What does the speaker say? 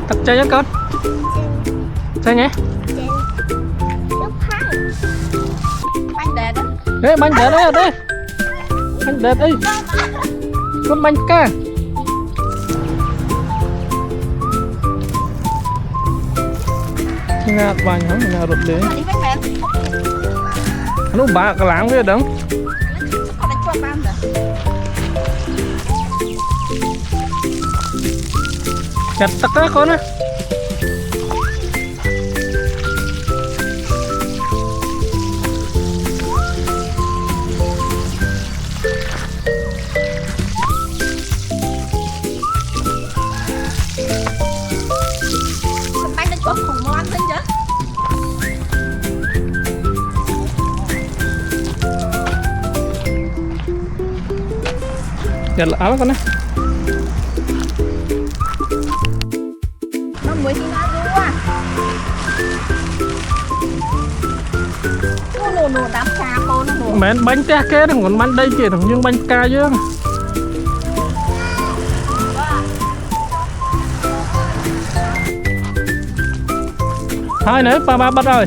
Thật chơi nhá con. Chơi nhé. Bánh đệt á. Ê, bánh đệt đấy, đây. Bánh đệt đi. Con bánh ca. Ngạt bánh không, ngạt rụt đấy. Đi bánh mệt. Nó bạc cái láng kia đúng. Con đánh chuột ban rồi. Chặt tắc á con á. Con bánh đánh chuột khủng ngon thế chứ. Chặt là áo con á. Nó mới thì nó đua. Nô đám cha con nó. Mẹ bánh té kế nó còn bánh đây kìa, nhưng bánh ca chứ. Thôi nữa, ba bắt rồi.